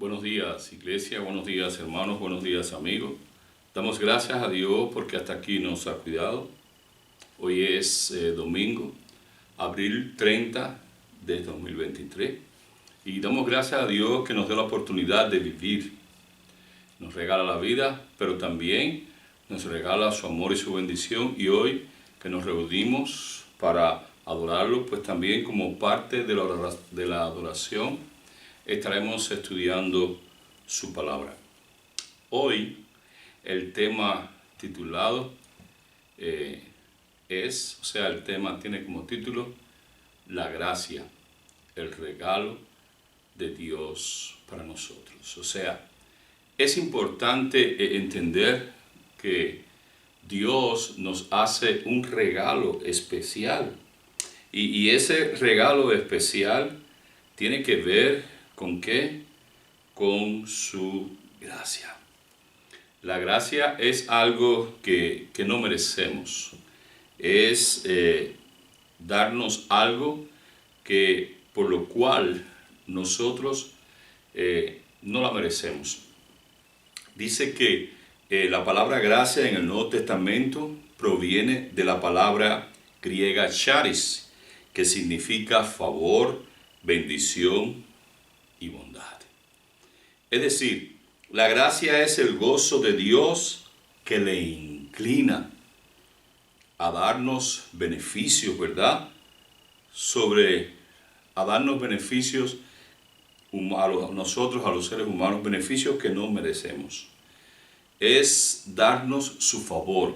Buenos días, iglesia, buenos días, hermanos, buenos días, amigos. Damos gracias a Dios porque hasta aquí nos ha cuidado. Hoy es domingo, abril 30 de 2023. Y damos gracias a Dios que nos dio la oportunidad de vivir. Nos regala la vida, pero también nos regala su amor y su bendición. Y hoy que nos reunimos para adorarlo, pues también como parte de la adoración, estaremos estudiando su palabra. Hoy el tema titulado el tema tiene como título La gracia, el regalo de Dios para nosotros. O sea, es importante entender que Dios nos hace un regalo especial. Y ese regalo especial tiene que ver ¿con qué? Con su gracia. La gracia es algo que no merecemos. Es darnos algo que por lo cual nosotros no la merecemos. Dice que la palabra gracia en el Nuevo Testamento proviene de la palabra griega charis, que significa favor, bendición y bondad. Es decir, la gracia es el gozo de Dios que le inclina a darnos beneficios, ¿verdad? A darnos beneficios a nosotros, a los seres humanos, beneficios que no merecemos. Es darnos su favor.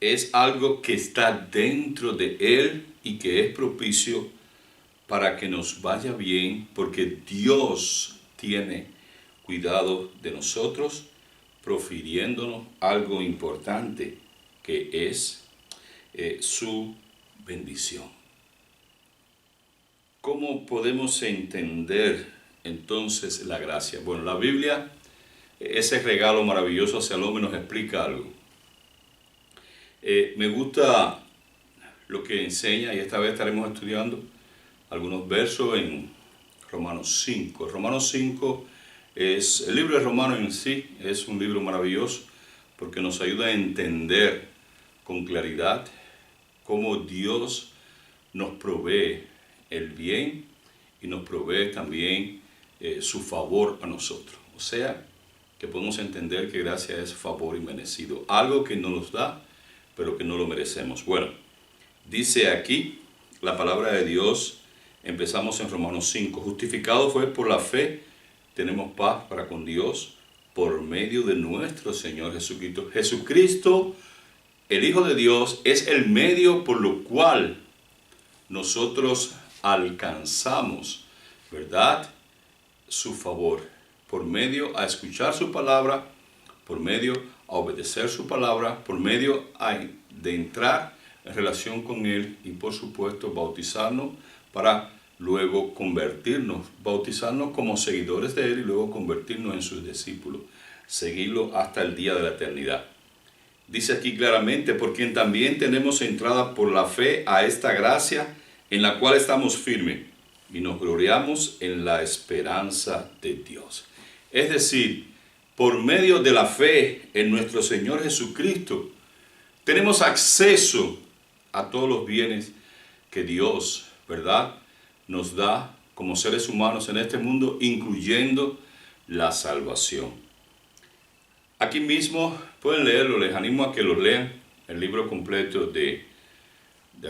Es algo que está dentro de Él y que es propicio para que nos vaya bien, porque Dios tiene cuidado de nosotros, profiriéndonos algo importante, que es su bendición. ¿Cómo podemos entender entonces la gracia? Bueno, la Biblia, ese regalo maravilloso hacia el hombre, nos explica algo. Me gusta lo que enseña, y esta vez estaremos estudiando algunos versos en Romanos 5. Romanos 5 es, el libro de Romanos en sí es un libro maravilloso porque nos ayuda a entender con claridad cómo Dios nos provee el bien y nos provee también su favor a nosotros. O sea, que podemos entender que gracia es favor inmerecido, algo que no nos da, pero que no lo merecemos. Bueno, dice aquí la palabra de Dios. Empezamos en Romanos 5. Justificado fue por la fe, tenemos paz para con Dios por medio de nuestro Señor Jesucristo. Jesucristo, el Hijo de Dios, es el medio por lo cual nosotros alcanzamos, ¿verdad?, su favor. Por medio a escuchar su palabra, por medio a obedecer su palabra, por medio de entrar en relación con Él y por supuesto bautizarnos para luego bautizarnos como seguidores de Él y luego convertirnos en sus discípulos, seguirlo hasta el día de la eternidad. Dice aquí claramente, por quien también tenemos entrada por la fe a esta gracia en la cual estamos firmes y nos gloriamos en la esperanza de Dios. Es decir, por medio de la fe en nuestro Señor Jesucristo, tenemos acceso a todos los bienes que Dios, ¿verdad?, nos da como seres humanos en este mundo, incluyendo la salvación. Aquí mismo pueden leerlo, les animo a que lo lean, el libro completo de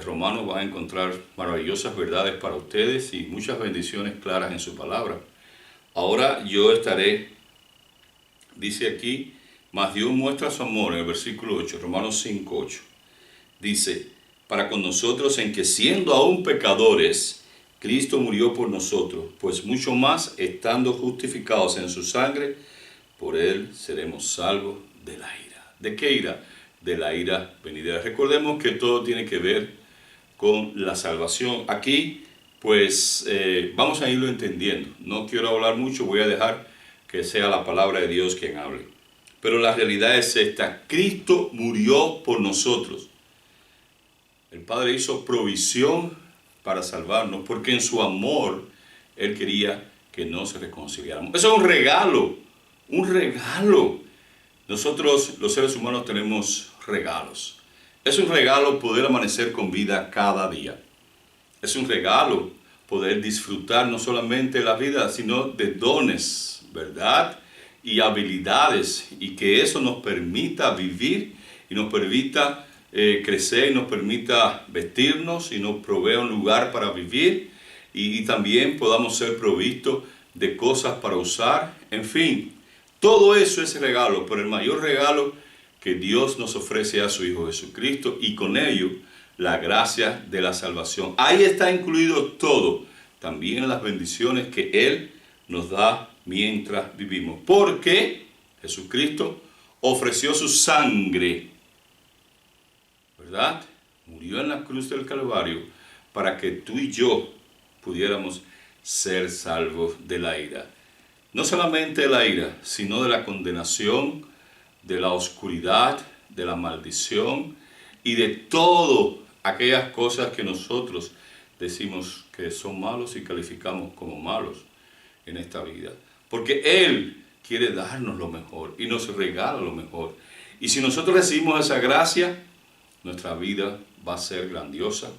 Romanos. Van a encontrar maravillosas verdades para ustedes y muchas bendiciones claras en su palabra. Ahora yo estaré, dice aquí, mas Dios muestra su amor en el versículo 8, Romanos 5, 8. Dice, para con nosotros en que siendo aún pecadores, Cristo murió por nosotros, pues mucho más, estando justificados en su sangre, por Él seremos salvos de la ira. ¿De qué ira? De la ira venidera. Recordemos que todo tiene que ver con la salvación. Aquí, pues, vamos a irlo entendiendo. No quiero hablar mucho, voy a dejar que sea la palabra de Dios quien hable. Pero la realidad es esta: Cristo murió por nosotros. El Padre hizo provisión para salvarnos, porque en su amor Él quería que nos reconciliáramos. Eso es un regalo, un regalo. Nosotros los seres humanos tenemos regalos. Es un regalo poder amanecer con vida cada día. Es un regalo poder disfrutar no solamente de la vida, sino de dones, ¿verdad? Y habilidades, y que eso nos permita vivir y nos permita crecer, y nos permita vestirnos y nos provea un lugar para vivir, y también podamos ser provistos de cosas para usar. En fin, todo eso es regalo, pero el mayor regalo que Dios nos ofrece a su Hijo Jesucristo, y con ello la gracia de la salvación. Ahí está incluido todo, también las bendiciones que Él nos da mientras vivimos. Porque Jesucristo ofreció su sangre, ¿verdad? Murió en la cruz del Calvario para que tú y yo pudiéramos ser salvos de la ira. No solamente de la ira, sino de la condenación, de la oscuridad, de la maldición y de todas aquellas cosas que nosotros decimos que son malos y calificamos como malos en esta vida. Porque Él quiere darnos lo mejor y nos regala lo mejor. Y si nosotros recibimos esa gracia, nuestra vida va a ser grandiosa,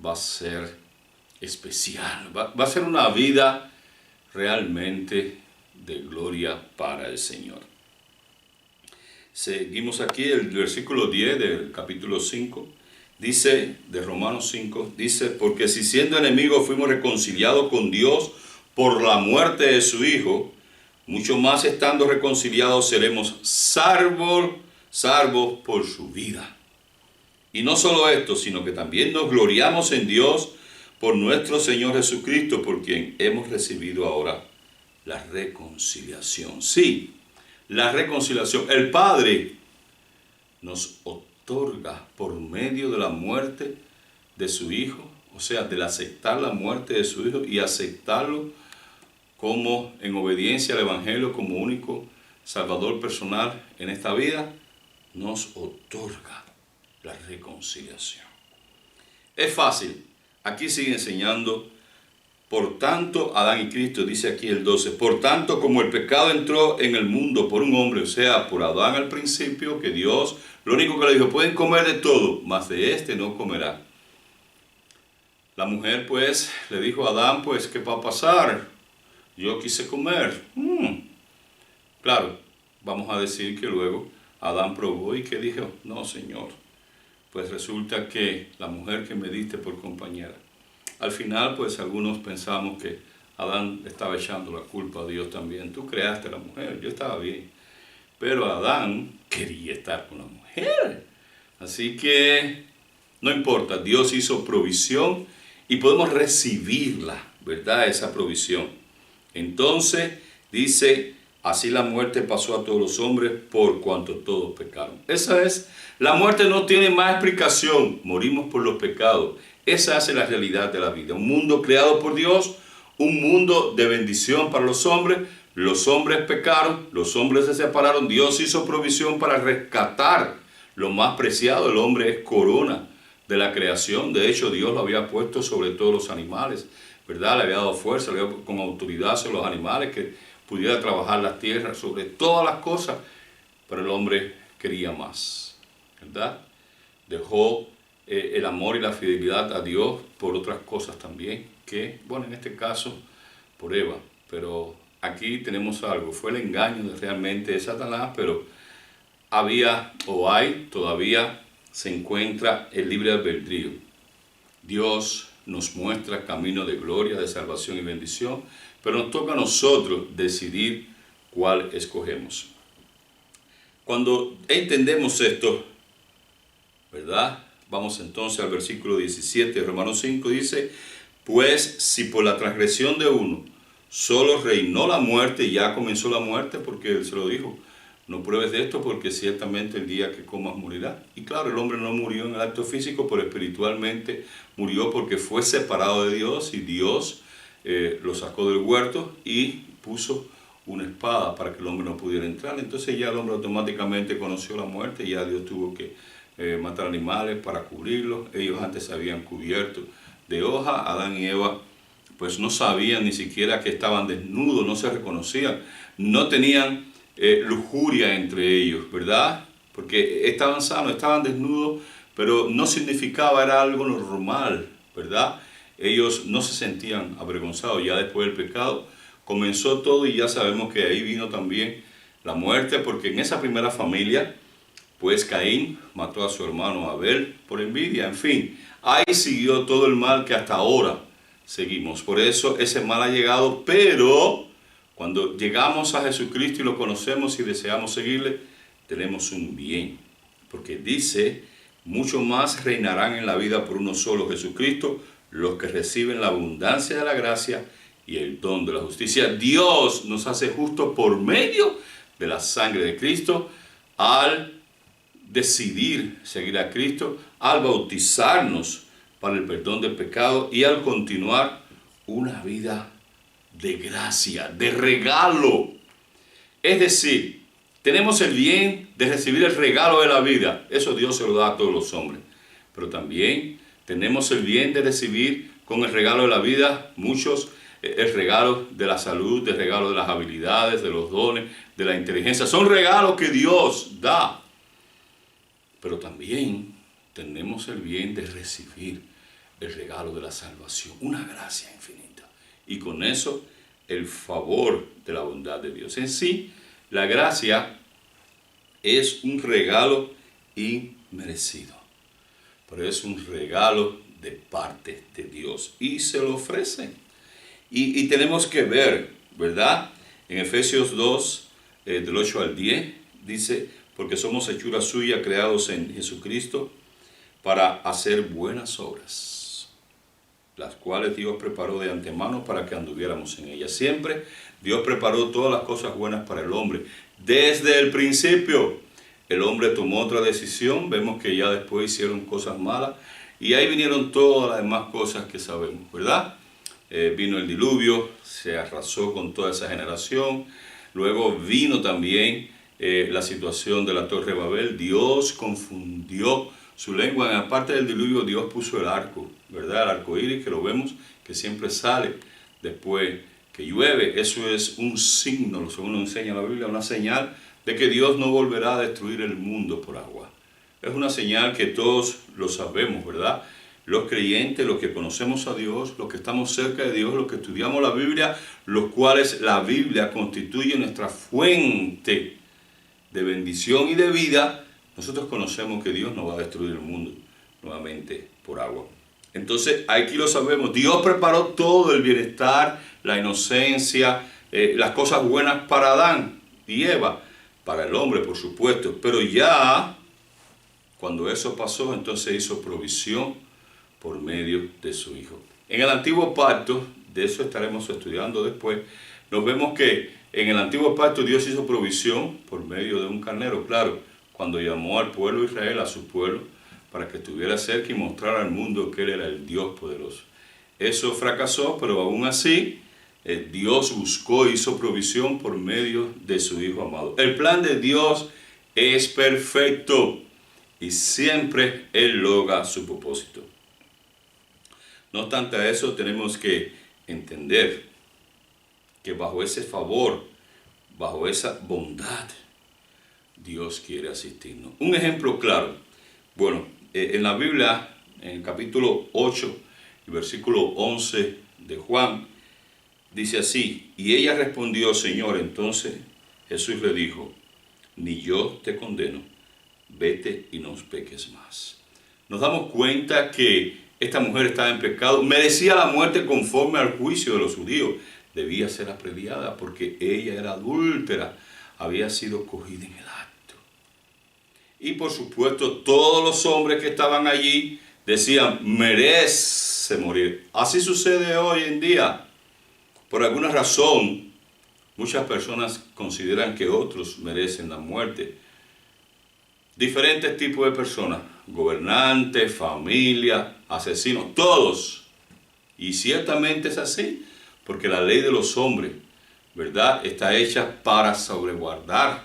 va a ser especial, va a ser una vida realmente de gloria para el Señor. Seguimos aquí el versículo 10 del capítulo 5. Dice, de Romanos 5, dice, porque si siendo enemigos fuimos reconciliados con Dios por la muerte de su Hijo, mucho más estando reconciliados seremos salvos por su vida. Y no solo esto, sino que también nos gloriamos en Dios por nuestro Señor Jesucristo, por quien hemos recibido ahora la reconciliación. Sí, la reconciliación. El Padre nos otorga por medio de la muerte de su Hijo, o sea, del aceptar la muerte de su Hijo y aceptarlo como en obediencia al Evangelio como único Salvador personal en esta vida, nos otorga la reconciliación. Es fácil. Aquí sigue enseñando, por tanto, Adán y Cristo, dice aquí el 12, por tanto, como el pecado entró en el mundo por un hombre, o sea, por Adán al principio, que Dios, lo único que le dijo, pueden comer de todo, mas de este no comerán. La mujer, pues, le dijo a Adán, pues, ¿qué va a pasar? Yo quise comer. Claro, vamos a decir que luego Adán probó y que dijo, no, Señor, pues resulta que la mujer que me diste por compañera. Al final, pues algunos pensamos que Adán estaba echando la culpa a Dios también. Tú creaste a la mujer, yo estaba bien. Pero Adán quería estar con la mujer. Así que no importa, Dios hizo provisión y podemos recibirla, ¿verdad? Esa provisión. Entonces, dice, así la muerte pasó a todos los hombres por cuanto todos pecaron. Esa es, la muerte no tiene más explicación. Morimos por los pecados. Esa es la realidad de la vida. Un mundo creado por Dios, un mundo de bendición para los hombres. Los hombres pecaron, los hombres se separaron. Dios hizo provisión para rescatar lo más preciado. El hombre es corona de la creación. De hecho, Dios lo había puesto sobre todos los animales, ¿verdad? Le había dado fuerza, le había dado con autoridad sobre los animales, que pudiera trabajar la tierra, sobre todas las cosas. Pero el hombre quería más, ¿verdad? Dejó el amor y la fidelidad a Dios por otras cosas también, que, bueno, en este caso, por Eva. Pero aquí tenemos algo, fue el engaño realmente de Satanás, pero había o hay, todavía se encuentra el libre albedrío. Dios nos muestra camino de gloria, de salvación y bendición, pero nos toca a nosotros decidir cuál escogemos. Cuando entendemos esto, ¿verdad? Vamos entonces al versículo 17 de Romanos 5, dice, pues si por la transgresión de uno solo reinó la muerte, ya comenzó la muerte, porque Él se lo dijo, no pruebes de esto porque ciertamente el día que comas morirá. Y claro, el hombre no murió en el acto físico, pero espiritualmente murió porque fue separado de Dios y Dios lo sacó del huerto y puso una espada para que el hombre no pudiera entrar. Entonces ya el hombre automáticamente conoció la muerte y ya Dios tuvo que matar animales para cubrirlos. Ellos antes se habían cubierto de hoja. Adán y Eva pues no sabían ni siquiera que estaban desnudos, no se reconocían, no tenían lujuria entre ellos, ¿verdad? Porque estaban sanos, estaban desnudos, pero no significaba, era algo normal, ¿verdad? Ellos no se sentían avergonzados. Ya después del pecado comenzó todo y ya sabemos que ahí vino también la muerte, porque en esa primera familia, pues Caín mató a su hermano Abel por envidia. En fin, ahí siguió todo el mal que hasta ahora seguimos. Por eso ese mal ha llegado, pero cuando llegamos a Jesucristo y lo conocemos y deseamos seguirle, tenemos un bien. Porque dice, mucho más reinarán en la vida por uno solo, Jesucristo, los que reciben la abundancia de la gracia y el don de la justicia. Dios nos hace justos por medio de la sangre de Cristo al decidir seguir a Cristo, al bautizarnos para el perdón del pecado y al continuar una vida de gracia, de regalo. Es decir, tenemos el bien de recibir el regalo de la vida. Eso Dios se lo da a todos los hombres. Pero también tenemos el bien de recibir con el regalo de la vida muchos, el regalo de la salud, el regalo de las habilidades, de los dones, de la inteligencia. Son regalos que Dios da. Pero también tenemos el bien de recibir el regalo de la salvación, una gracia infinita. Y con eso, el favor de la bondad de Dios. En sí, la gracia es un regalo inmerecido, pero es un regalo de parte de Dios y se lo ofrece. Y tenemos que ver, ¿verdad? En Efesios 2, del 8 al 10, dice, porque somos hechura suya, creados en Jesucristo, para hacer buenas obras, las cuales Dios preparó de antemano para que anduviéramos en ellas. Siempre Dios preparó todas las cosas buenas para el hombre. Desde el principio, el hombre tomó otra decisión, vemos que ya después hicieron cosas malas, y ahí vinieron todas las demás cosas que sabemos, ¿verdad? Vino el diluvio, se arrasó con toda esa generación. Luego vino también la situación de la Torre de Babel. Dios confundió su lengua. En la parte del diluvio Dios puso el arco, ¿verdad? El arco iris, que lo vemos, que siempre sale después que llueve. Eso es un signo, según nos enseña la Biblia, una señal de que Dios no volverá a destruir el mundo por agua. Es una señal que todos lo sabemos, ¿verdad? Los creyentes, los que conocemos a Dios, los que estamos cerca de Dios, los que estudiamos la Biblia, los cuales la Biblia constituye nuestra fuente de bendición y de vida, nosotros conocemos que Dios no va a destruir el mundo nuevamente por agua. Entonces, aquí lo sabemos, Dios preparó todo el bienestar, la inocencia, las cosas buenas para Adán y Eva, para el hombre por supuesto, pero ya cuando eso pasó, entonces hizo provisión por medio de su Hijo. En el antiguo pacto, de eso estaremos estudiando después, nos vemos que en el antiguo pacto Dios hizo provisión por medio de un carnero, claro, cuando llamó al pueblo de Israel, a su pueblo, para que estuviera cerca y mostrara al mundo que Él era el Dios poderoso. Eso fracasó, pero aún así Dios buscó e hizo provisión por medio de su Hijo amado. El plan de Dios es perfecto y siempre Él logra su propósito. No obstante a eso, tenemos que entender que bajo ese favor, bajo esa bondad, Dios quiere asistirnos. Un ejemplo claro. Bueno, en la Biblia, en el capítulo 8 y versículo 11 de Juan, dice así: y ella respondió, Señor. Entonces Jesús le dijo, ni yo te condeno, vete y no peques más. Nos damos cuenta que esta mujer estaba en pecado, merecía la muerte conforme al juicio de los judíos. Debía ser aprediada porque ella era adúltera, había sido cogida en el acto. Y por supuesto todos los hombres que estaban allí decían, merece morir. Así sucede hoy en día. Por alguna razón, muchas personas consideran que otros merecen la muerte. Diferentes tipos de personas, gobernantes, familia, asesinos, todos. Y ciertamente es así, porque la ley de los hombres, ¿verdad?, está hecha para salvaguardar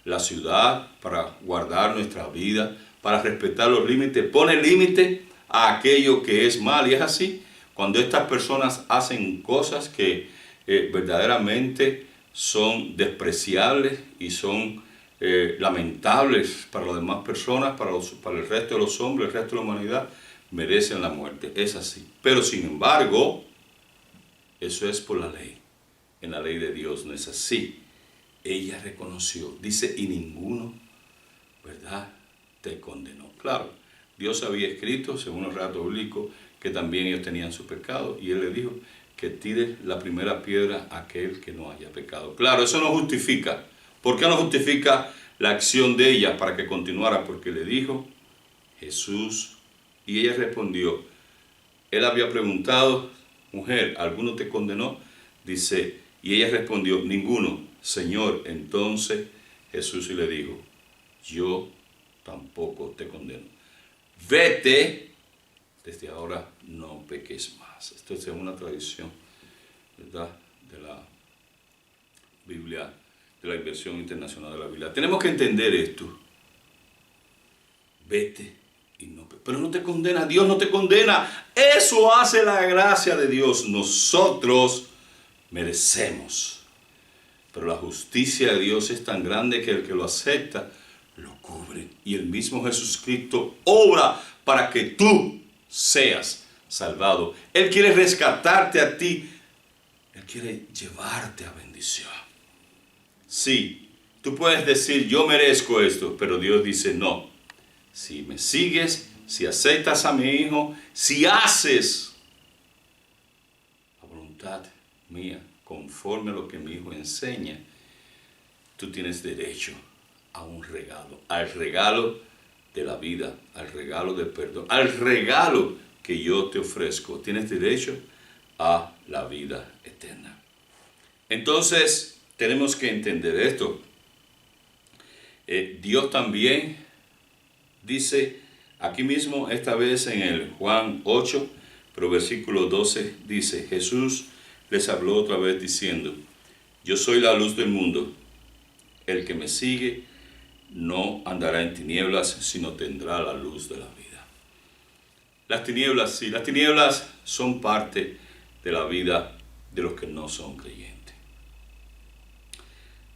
la ciudad, para guardar nuestra vida, para respetar los límites. Pone límite a aquello que es mal, y es así. Cuando estas personas hacen cosas que verdaderamente son despreciables y son lamentables para las demás personas, para el resto de los hombres, el resto de la humanidad, merecen la muerte. Es así. Pero sin embargo, eso es por la ley. En la ley de Dios no es así. Ella reconoció, dice, y ninguno, ¿verdad?, te condenó. Claro, Dios había escrito, según el relato bíblico, que también ellos tenían su pecado, y Él le dijo que tire la primera piedra a aquel que no haya pecado. Claro, eso no justifica. ¿Por qué no justifica la acción de ella para que continuara? Porque le dijo Jesús, y ella respondió, Él había preguntado, mujer, ¿alguno te condenó? Dice, y ella respondió, ninguno, Señor. Entonces Jesús le dijo, yo tampoco te condeno. Vete, desde ahora no peques más. Esto es una tradición, ¿verdad?, de la Biblia, de la versión internacional de la Biblia. Tenemos que entender esto. Vete y no peques. Pero no te condena, Dios no te condena. Eso hace la gracia de Dios. Nosotros merecemos. Pero la justicia de Dios es tan grande que el que lo acepta lo cubre. Y el mismo Jesucristo obra para que tú seas salvado. Él quiere rescatarte a ti. Él quiere llevarte a bendición. Sí, tú puedes decir, yo merezco esto, pero Dios dice, no. Si me sigues, si aceptas a mi Hijo, si haces la voluntad mía, conforme a lo que mi Hijo enseña, tú tienes derecho a un regalo, al regalo de la vida, al regalo del perdón, al regalo que yo te ofrezco. Tienes derecho a la vida eterna. Entonces, tenemos que entender esto. Dios también dice, aquí mismo, esta vez en el Juan 8, pero versículo 12, dice, Jesús les habló otra vez diciendo, yo soy la luz del mundo, el que me sigue no andará en tinieblas, sino tendrá la luz de la vida. Las tinieblas, sí, las tinieblas son parte de la vida de los que no son creyentes.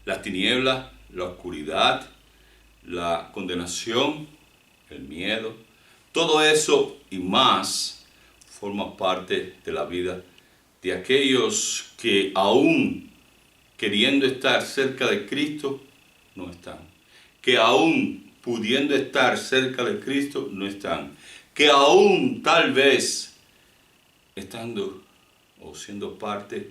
Las tinieblas, la oscuridad, la condenación, el miedo, todo eso y más forma parte de la vida de aquellos que aún queriendo estar cerca de Cristo, no están. Que aún pudiendo estar cerca de Cristo, no están. Que aún tal vez estando o siendo parte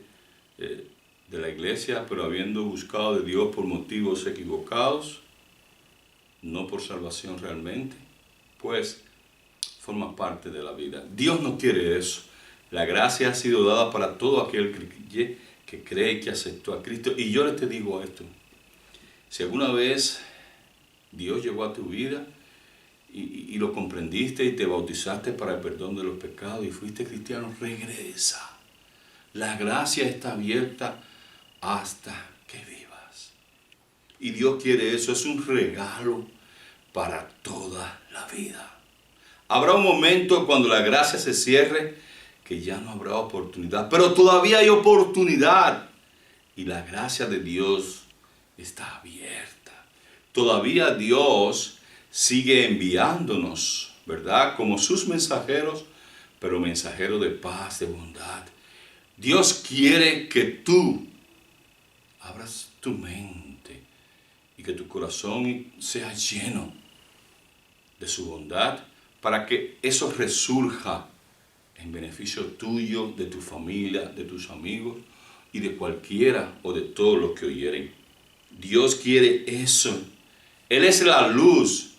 de la iglesia, pero habiendo buscado de Dios por motivos equivocados, no por salvación realmente, pues forma parte de la vida. Dios no quiere eso. La gracia ha sido dada para todo aquel que cree y que aceptó a Cristo. Y yo te digo esto, si alguna vez Dios llegó a tu vida y lo comprendiste y te bautizaste para el perdón de los pecados y fuiste cristiano, regresa. La gracia está abierta hasta que vivas. Y Dios quiere eso, es un regalo para toda la vida. Habrá un momento cuando la gracia se cierre que ya no habrá oportunidad, pero todavía hay oportunidad y la gracia de Dios está abierta. Todavía Dios sigue enviándonos, ¿verdad?, como sus mensajeros, pero mensajeros de paz, de bondad. Dios quiere que tú abras tu mente y que tu corazón sea lleno de su bondad para que eso resurja en beneficio tuyo, de tu familia, de tus amigos y de cualquiera o de todos los que oyeren. Dios quiere eso. Él es la luz.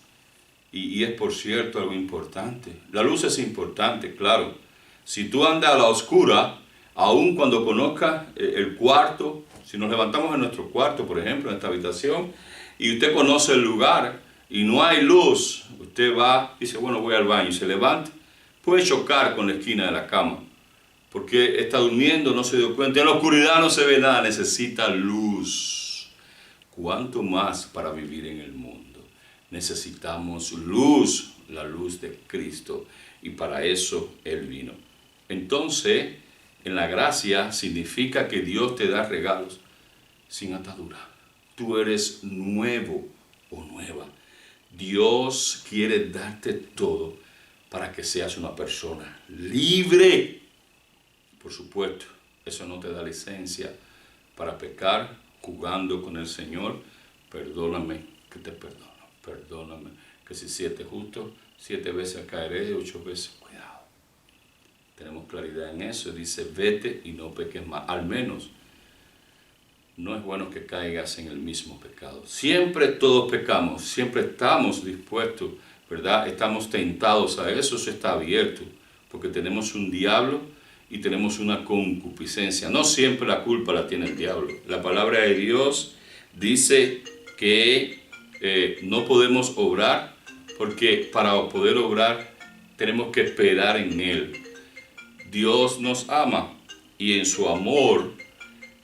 Y es, por cierto, algo importante. La luz es importante, claro. Si tú andas a la oscura, aun cuando conozcas el cuarto, si nos levantamos en nuestro cuarto, por ejemplo, en esta habitación, y usted conoce el lugar y no hay luz, usted va y dice, bueno, voy al baño, y se levanta, puede chocar con la esquina de la cama, porque está durmiendo, no se dio cuenta. En la oscuridad no se ve nada, necesita luz. ¿Cuánto más para vivir en el mundo? Necesitamos luz, la luz de Cristo, y para eso Él vino. Entonces, en la gracia significa que Dios te da regalos sin atadura. Tú eres nuevo o nueva. Dios quiere darte todo para que seas una persona libre. Por supuesto, eso no te da licencia para pecar jugando con el Señor. Perdóname que te perdono. Perdóname que si 7 justos, 7 veces caeré, 8 veces. Cuidado. Tenemos claridad en eso. Dice, vete y no peques más. Al menos, no es bueno que caigas en el mismo pecado. Siempre todos pecamos. Siempre estamos dispuestos, ¿verdad? Estamos tentados a eso. Eso está abierto. Porque tenemos un diablo y tenemos una concupiscencia. No siempre la culpa la tiene el diablo. La palabra de Dios dice que no podemos obrar, porque para poder obrar tenemos que esperar en Él. Dios nos ama y en su amor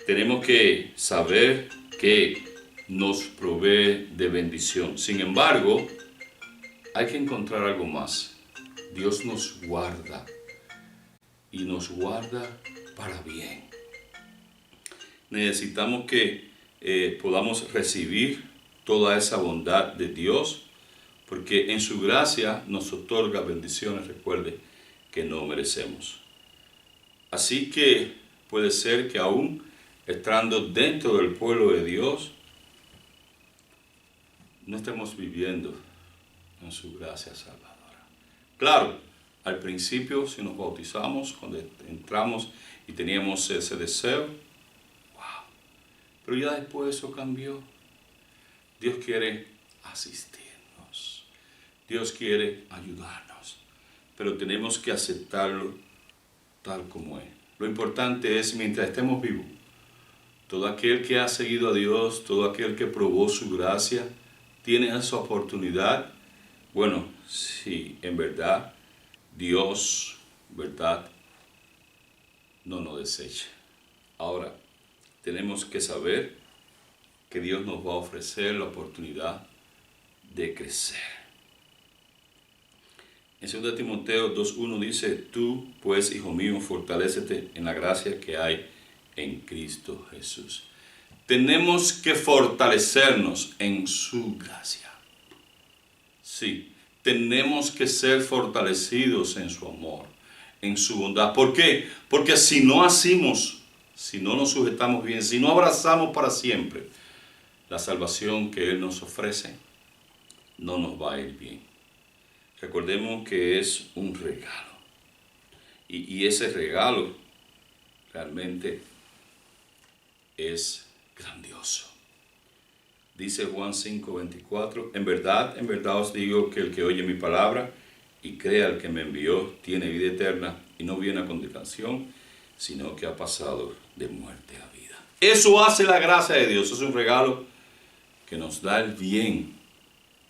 tenemos que saber que nos provee de bendición. Sin embargo, hay que encontrar algo más. Dios nos guarda y nos guarda para bien. Necesitamos que podamos recibir toda esa bondad de Dios, porque en su gracia nos otorga bendiciones, recuerde, que no merecemos. Así que puede ser que aún estando dentro del pueblo de Dios, no estemos viviendo en su gracia salvadora. Claro, al principio, si nos bautizamos, cuando entramos y teníamos ese deseo, wow, pero ya después eso cambió. Dios quiere asistirnos. Dios quiere ayudarnos. Pero tenemos que aceptarlo tal como es. Lo importante es, mientras estemos vivos, todo aquel que ha seguido a Dios, todo aquel que probó su gracia, tiene esa oportunidad. Bueno, si en verdad Dios, ¿verdad?, no nos desecha. Ahora, tenemos que saber que Dios nos va a ofrecer la oportunidad de crecer. En 2 Timoteo 2:1 dice, tú, pues, hijo mío, fortalécete en la gracia que hay en Cristo Jesús. Tenemos que fortalecernos en su gracia. Sí, tenemos que ser fortalecidos en su amor, en su bondad. ¿Por qué? Porque si no hacemos, si no nos sujetamos bien, si no abrazamos para siempre la salvación que Él nos ofrece, no nos va a ir bien. Recordemos que es un regalo. Y ese regalo realmente es grandioso. Dice Juan 5:24, en verdad os digo que el que oye mi palabra y crea al que me envió tiene vida eterna y no viene a condenación, sino que ha pasado de muerte a vida. Eso hace la gracia de Dios. Es un regalo que nos da el bien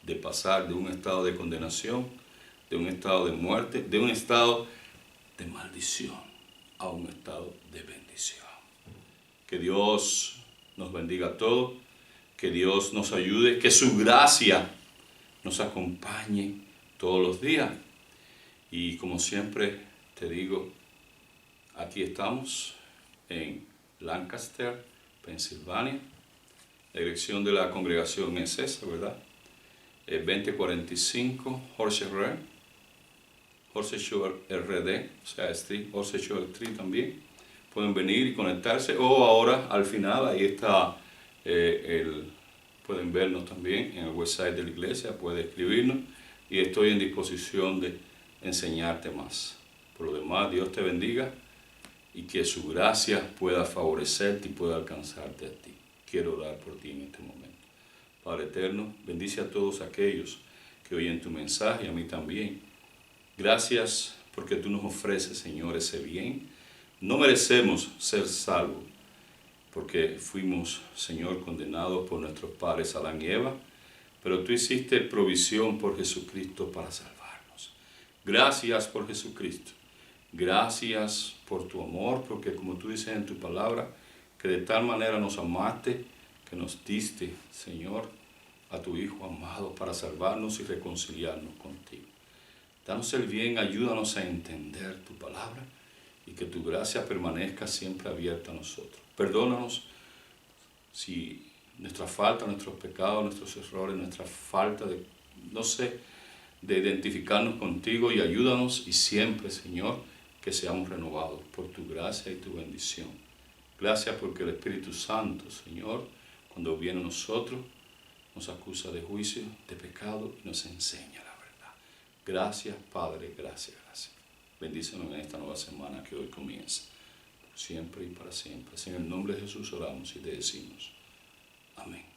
de pasar de un estado de condenación, de un estado de muerte, de un estado de maldición a un estado de bendición. Que Dios nos bendiga a todos, que Dios nos ayude, que su gracia nos acompañe todos los días. Y como siempre te digo, aquí estamos en Lancaster, Pensilvania. La dirección de la congregación es esa, ¿verdad? 2045 Horseshoe RD, o sea, Street, Horseshoe Street también. Pueden venir y conectarse, o ahora al final, ahí está, pueden vernos también en el website de la iglesia, pueden escribirnos y estoy en disposición de enseñarte más. Por lo demás, Dios te bendiga y que su gracia pueda favorecerte y pueda alcanzarte a ti. Quiero orar por ti en este momento. Padre eterno, bendice a todos aquellos que oyen tu mensaje y a mí también. Gracias porque tú nos ofreces, Señor, ese bien. No merecemos ser salvos porque fuimos, Señor, condenados por nuestros padres Adán y Eva, pero tú hiciste provisión por Jesucristo para salvarnos. Gracias por Jesucristo. Gracias por tu amor, porque como tú dices en tu palabra, que de tal manera nos amaste, que nos diste, Señor, a tu Hijo amado para salvarnos y reconciliarnos contigo. Danos el bien, ayúdanos a entender tu palabra y que tu gracia permanezca siempre abierta a nosotros. Perdónanos si nuestra falta, nuestros pecados, nuestros errores, nuestra falta de, no sé, de identificarnos contigo, y ayúdanos y siempre, Señor, que seamos renovados por tu gracia y tu bendición. Gracias porque el Espíritu Santo, Señor, cuando viene a nosotros, nos acusa de juicio, de pecado y nos enseña la verdad. Gracias, Padre, gracias, gracias. Bendícenos en esta nueva semana que hoy comienza, por siempre y para siempre. En el nombre de Jesús oramos y te decimos amén.